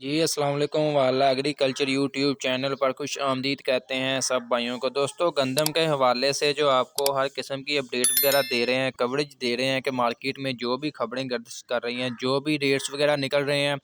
जी, अस्सलाम वालेकुम वाला एग्रीकल्चर यूट्यूब चैनल पर खुश आमदीद कहते हैं सब भाइयों को। दोस्तों, गंदम के हवाले से जो आपको हर किस्म की अपडेट वगैरह दे रहे हैं, कवरेज दे रहे हैं कि मार्केट में जो भी खबरें गर्दिश कर रही हैं, जो भी रेट्स वगैरह निकल रहे हैं,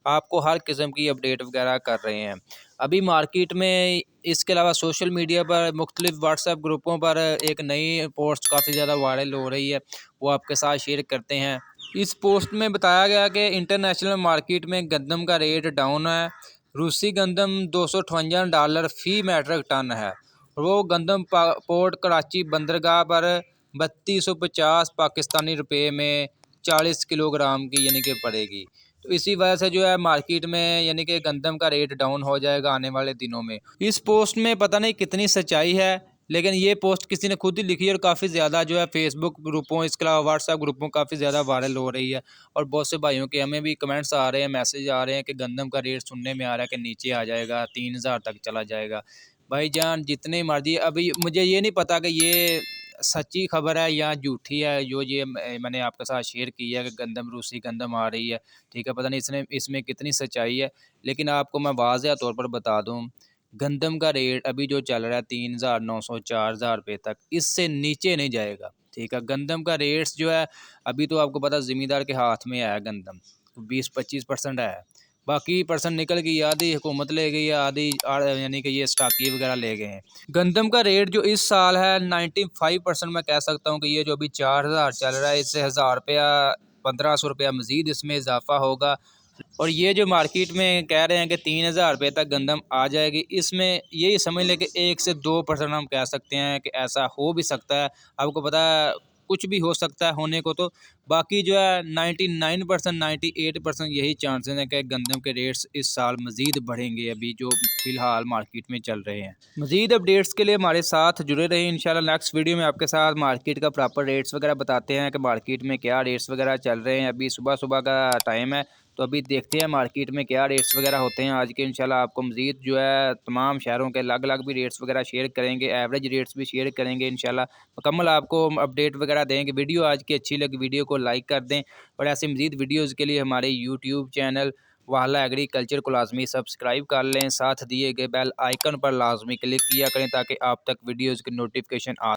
आपको हर किस्म की अपडेट वगैरह कर रहे हैं। अभी मार्केट में इसके अलावा सोशल मीडिया पर मुख्तलिफ व्हाट्सएप ग्रुपों पर एक नई पोस्ट काफ़ी ज़्यादा वायरल हो रही है, वो आपके साथ शेयर करते हैं। इस पोस्ट में बताया गया कि इंटरनेशनल मार्केट में गंदम का रेट डाउन है। रूसी गंदम $258 फी मैट्रिक टन है। वो गंदम पोर्ट कराची बंदरगाह पर 3250 पाकिस्तानी रुपये में 40 किलोग्राम की यानी कि पड़ेगी। तो इसी वजह से जो है मार्केट में यानी कि गंदम का रेट डाउन हो जाएगा आने वाले दिनों में। इस पोस्ट में पता नहीं कितनी सच्चाई है, लेकिन ये पोस्ट किसी ने खुद ही लिखी है और काफ़ी ज़्यादा जो है फेसबुक ग्रुपों, इसके अलावा व्हाट्सएप ग्रुपों काफ़ी ज़्यादा वायरल हो रही है। और बहुत से भाइयों के हमें भी कमेंट्स आ रहे हैं, मैसेज आ रहे हैं कि गंदम का रेट सुनने में आ रहा है कि नीचे आ जाएगा, 3000 तक चला जाएगा। भाईजान जितने मर्जी, अभी मुझे ये नहीं पता कि ये सच्ची खबर है या झूठी है, जो ये मैंने आपके साथ शेयर की है कि गंदम, रूसी गंदम आ रही है। ठीक है, पता नहीं इसमें कितनी सच्चाई है, लेकिन आपको मैं वाज़ेह तौर पर बता दूँ, गंदम का रेट अभी जो चल रहा है 3900 4000 रुपये तक, इससे नीचे नहीं जाएगा। ठीक है, गंदम का रेट्स जो है अभी तो आपको पता ज़मींदार के हाथ में है गंदम, 20-25% है। बाकी परसेंट निकल गई, आधी हुकूमत ले गई है, आधी यानी कि ये स्टाकी वगैरह ले गए हैं। गंदम का रेट जो इस साल है 95% मैं कह सकता हूँ कि ये जो अभी 4000 चल रहा है, इससे 1000 रुपया 1500 रुपया मज़ीद इसमें इजाफा होगा। और ये जो मार्केट में कह रहे हैं कि 3000 रुपये तक गंदम आ जाएगी, इसमें यही समझ लें कि 1 से 2% हम कह सकते हैं कि ऐसा हो भी सकता है। आपको पता है कुछ भी हो सकता है होने को, तो बाकी जो है 99% 98% यही चांसेस हैं कि गंदम के रेट्स इस साल मज़ीद बढ़ेंगे अभी जो फ़िलहाल मार्केट में चल रहे हैं। मज़ीद अपडेट्स के लिए हमारे साथ जुड़े रहें। इंशाल्लाह नेक्स्ट वीडियो में आपके साथ मार्केट का प्रॉपर रेट्स वगैरह बताते हैं कि मार्केट में क्या रेट्स वगैरह चल रहे हैं। अभी सुबह सुबह का टाइम है, तो अभी देखते हैं मार्केट में क्या रेट्स वगैरह होते हैं आज के। इंशाल्लाह आपको मज़ीद जो है तमाम शहरों के अलग अलग भी रेट्स वगैरह शेयर करेंगे, एवरेज रेट्स भी शेयर करेंगे इंशाल्लाह। मुकम्मल आपको अपडेट वगैरह देंगे। वीडियो आज की अच्छी लगी, वीडियो को लाइक कर दें, और ऐसे मज़ीद वीडियोज़ के लिए हमारे यूट्यूब चैनल वाला एग्रीकल्चर को लाजमी सब्सक्राइब कर लें। साथ दिए गए बेल आइकन पर लाजमी क्लिक किया करें ताकि आप तक वीडियोज़ की नोटिफिकेशन आ